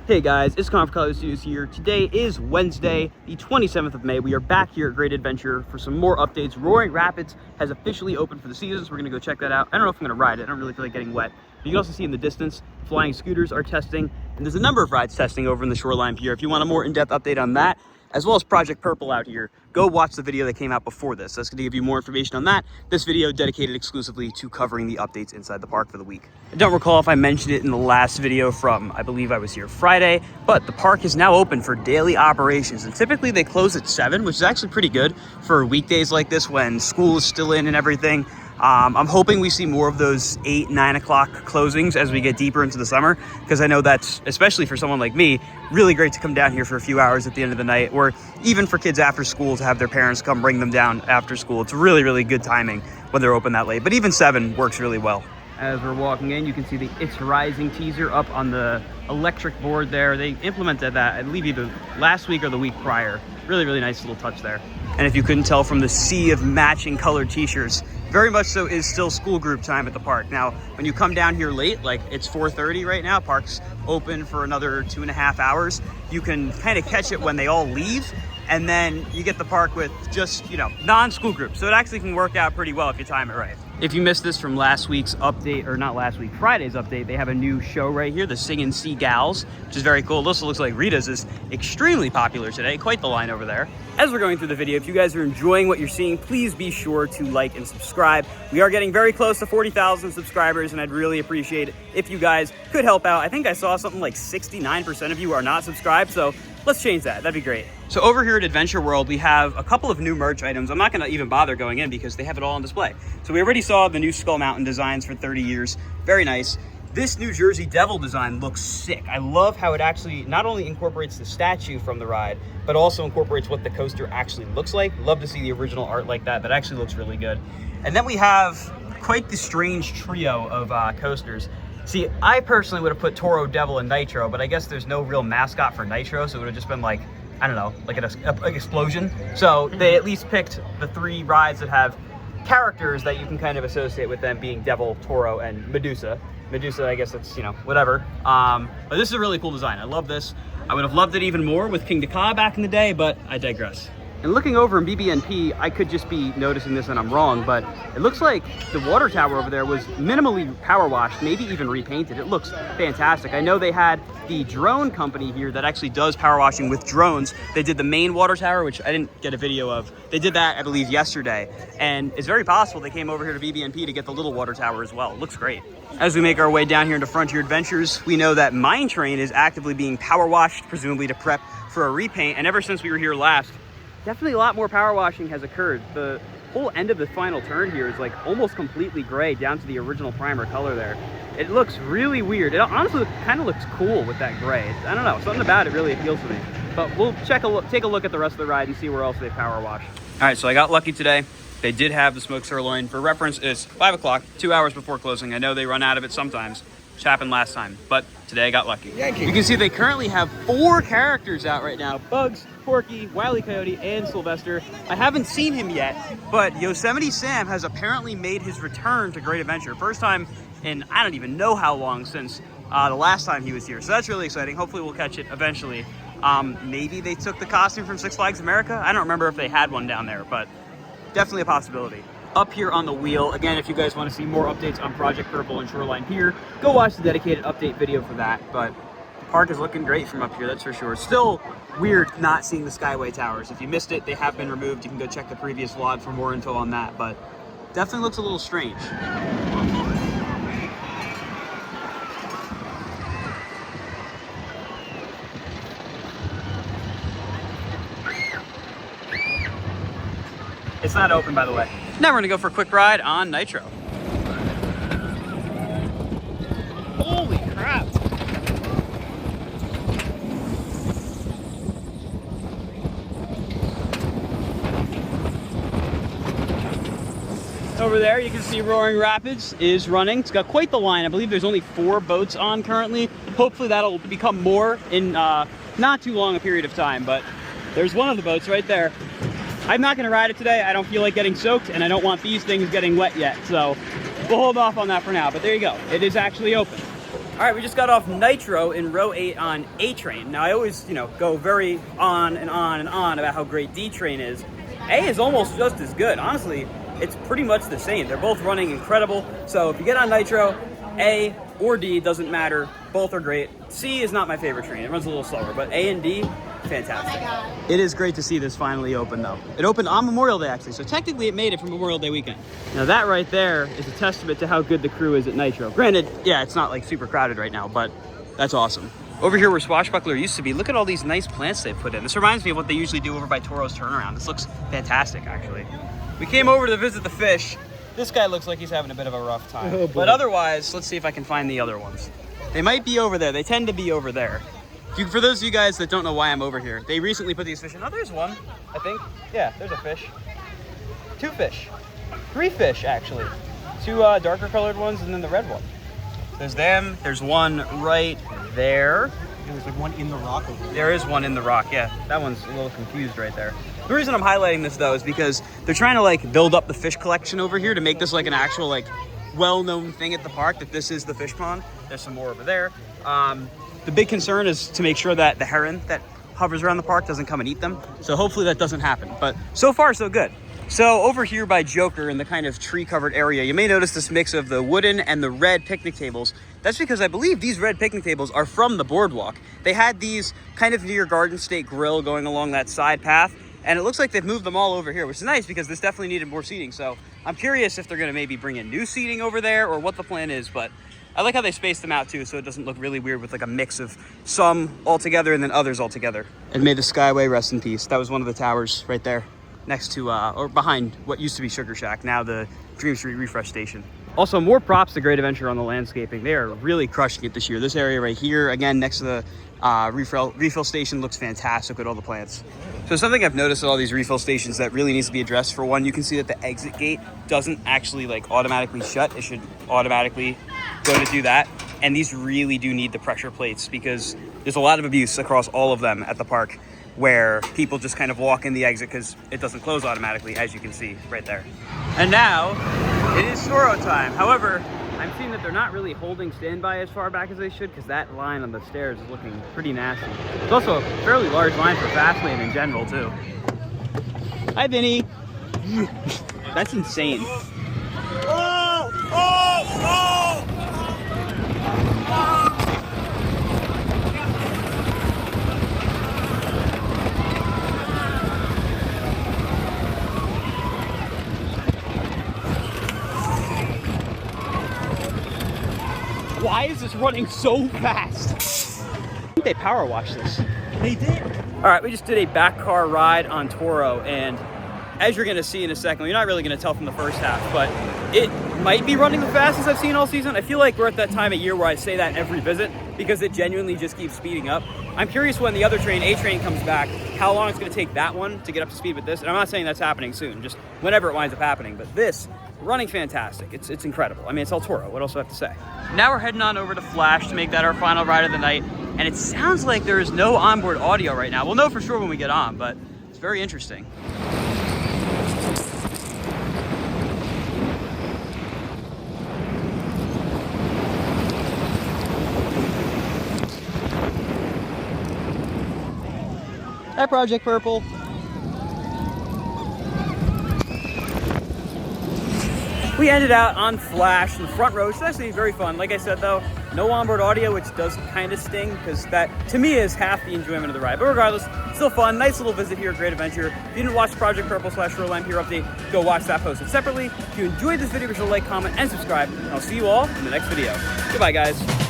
Hey guys, it's Connor from Color Studios here. Today is Wednesday, the 27th of May. We are back here at Great Adventure for some more updates. Roaring Rapids has officially opened for the season, so we're gonna go check that out. I don't know if I'm gonna ride it. I don't really feel like getting wet. But you can also see in the distance, flying scooters are testing, and there's a number of rides testing over in the Shoreline Pier. If you want a more in-depth update on that, as well as Project Purple out here, go watch the video that came out before this. That's going to give you more information on that. This video dedicated exclusively to covering the updates inside the park for the week. I don't recall if I mentioned it in the last video from, I believe I was here Friday, but the park is now open for daily operations. And typically they close at 7, which is actually pretty good for weekdays like this when school is still in and everything. I'm hoping we see more of those 8, 9 o'clock closings as we get deeper into the summer, because I know that's, especially for someone like me, really great to come down here for a few hours at the end of the night, or even for kids after school to have their parents come bring them down after school. It's really, really good timing when they're open that late, but even 7 works really well. As we're walking in, you can see the It's Rising teaser up on the electric board there. They implemented that, I believe, either last week or the week prior. Really, really nice little touch there. And if you couldn't tell from the sea of matching colored t-shirts, very much so is still school group time at the park. Now, when you come down here late, like it's 4:30 right now, park's open for another 2.5 hours. You can kind of catch it when they all leave, and then you get the park with just, non-school groups. So it actually can work out pretty well if you time it right. If you missed this from last week's update, or not last week, Friday's update, they have a new show right here, the Singin' Sea Gals, which is very cool. It also looks like Rita's is extremely popular today, quite the line over there. As we're going through the video, if you guys are enjoying what you're seeing, please be sure to like and subscribe. We are getting very close to 40,000 subscribers, and I'd really appreciate it if you guys could help out. I think I saw something like 69% of you are not subscribed, so let's change that. That'd be great. So over here at Adventure World, we have a couple of new merch items. I'm not gonna even bother going in because they have it all on display. So we already saw the new Skull Mountain designs for 30 years. Very nice. This New Jersey Devil design looks sick. I love how it actually not only incorporates the statue from the ride, but also incorporates what the coaster actually looks like. Love to see the original art like that. That actually looks really good. And then we have quite the strange trio of coasters. See, I personally would have put Toro, Devil, and Nitro, but I guess there's no real mascot for Nitro, so it would have just been like, I don't know, like an explosion. So they at least picked the 3 rides that have characters that you can kind of associate with them being Devil, Toro, and Medusa. Medusa, I guess it's, whatever. But this is a really cool design. I love this. I would have loved it even more with King Dakar back in the day, but I digress. And looking over in BBNP, I could just be noticing this and I'm wrong, but it looks like the water tower over there was minimally power washed, maybe even repainted. It looks fantastic. I know they had the drone company here that actually does power washing with drones. They did the main water tower, which I didn't get a video of. They did that, I believe, yesterday. And it's very possible they came over here to BBNP to get the little water tower as well. It looks great. As we make our way down here into Frontier Adventures, we know that Mine Train is actively being power washed, presumably to prep for a repaint. And ever since we were here last, definitely a lot more power washing has occurred. The whole end of the final turn here is like almost completely gray down to the original primer color there. It looks really weird. It honestly kind of looks cool with that gray. I don't know, something about it really appeals to me. But we'll take a look at the rest of the ride and see where else they power wash. All right, so I got lucky today. They did have the smoked sirloin. For reference, it's 5 o'clock, 2 hours before closing. I know they run out of it sometimes, which happened last time, but today I got lucky. You can see they currently have 4 characters out right now: Bugs, Porky, Wile E. Coyote, and Sylvester. I haven't seen him yet, but Yosemite Sam has apparently made his return to Great Adventure. First time in I don't even know how long since the last time he was here. So that's really exciting. Hopefully we'll catch it eventually. Maybe they took the costume from Six Flags America. I don't remember if they had one down there, but definitely a possibility. Up here on the wheel, again, if you guys want to see more updates on Project Purple and Shoreline Pier, go watch the dedicated update video for that. But the park is looking great from up here, that's for sure. Still weird not seeing the Skyway Towers. If you missed it, they have been removed. You can go check the previous vlog for more info on that, but definitely looks a little strange. It's not open, by the way. Now we're gonna go for a quick ride on Nitro. Holy crap! Over there, you can see Roaring Rapids is running. It's got quite the line. I believe there's only 4 boats on currently. Hopefully that'll become more in not too long a period of time, but there's one of the boats right there. I'm not gonna ride it today. I don't feel like getting soaked, and I don't want these things getting wet yet, so we'll hold off on that for now. But there you go, it is actually open. All right, we just got off Nitro in row 8 on A Train. Now I always, go very on and on and on about how great D Train is. A is almost just as good. Honestly, it's pretty much the same. They're both running incredible. So if you get on Nitro, A or D, doesn't matter. Both are great. C is not my favorite train. It runs a little slower, but A and D, fantastic. It is great to see this finally open though. It opened on Memorial Day actually, so technically it made it for Memorial Day weekend. Now that right there is a testament to how good the crew is at Nitro. Granted, yeah, it's not like super crowded right now, but that's awesome. Over here where Swashbuckler used to be, look at all these nice plants they've put in. This reminds me of what they usually do over by Toro's Turnaround. This looks fantastic actually. We came over to visit the fish. This guy looks like he's having a bit of a rough time. Oh, but otherwise, let's see if I can find the other ones. They might be over there. They tend to be over there. For those of you guys that don't know why I'm over here, they recently put these fish in. Oh, there's one, I think. Yeah, there's a fish. 2 fish. 3 fish, actually. 2 darker colored ones and then the red one. There's them. There's one right there. There's like one in the rock over there. There is one in the rock, yeah. That one's a little confused right there. The reason I'm highlighting this though is because they're trying to like build up the fish collection over here to make this like an actual like well-known thing at the park, that this is the fish pond. There's some more over there. The big concern is to make sure that the heron that hovers around the park doesn't come and eat them. So hopefully that doesn't happen, but so far so good. So over here by Joker in the kind of tree covered area, you may notice this mix of the wooden and the red picnic tables. That's because I believe these red picnic tables are from the boardwalk. They had these kind of near Garden State Grill going along that side path. And it looks like they've moved them all over here, which is nice because this definitely needed more seating. So I'm curious if they're gonna maybe bring in new seating over there or what the plan is, but I like how they spaced them out too, so it doesn't look really weird with like a mix of some all together and then others all together. And may the Skyway rest in peace. That was one of the towers right there next to, or behind what used to be Sugar Shack, now the Dream Street Refresh Station. Also, more props to Great Adventure on the landscaping. They are really crushing it this year. This area right here, again, next to the refill station, looks fantastic with all the plants. So something I've noticed at all these refill stations that really needs to be addressed, for one, you can see that the exit gate doesn't actually like automatically shut. It should automatically go to do that. And these really do need the pressure plates because there's a lot of abuse across all of them at the park where people just kind of walk in the exit because it doesn't close automatically, as you can see right there. And now it is Toro time. However, I'm seeing that they're not really holding standby as far back as they should because that line on the stairs is looking pretty nasty. It's also a fairly large line for Fastlane in general too. Hi, Vinny. That's insane. Oh! Oh! Oh! Why is this running so fast? I think they power washed this. They did. All right, we just did a back car ride on Toro, and as you're gonna see in a second, you're not really gonna tell from the first half, but it might be running the fastest I've seen all season. I feel like we're at that time of year where I say that every visit because it genuinely just keeps speeding up. I'm curious when the other train, A Train, comes back, how long it's gonna take that one to get up to speed with this. And I'm not saying that's happening soon, just whenever it winds up happening, but this, running fantastic. It's incredible. I mean, it's El Toro. What else do I have to say? Now we're heading on over to Flash to make that our final ride of the night. And it sounds like there is no onboard audio right now. We'll know for sure when we get on, but it's very interesting. Hi, Project Purple. We ended out on Flash in the front row, which is actually very fun. Like I said though, no onboard audio, which does kind of sting because that, to me, is half the enjoyment of the ride. But regardless, still fun. Nice little visit here at Great Adventure. If you didn't watch Project Purple / Roll Lamp Hero update, go watch that posted separately. If you enjoyed this video, be sure to like, comment, and subscribe. And I'll see you all in the next video. Goodbye, guys.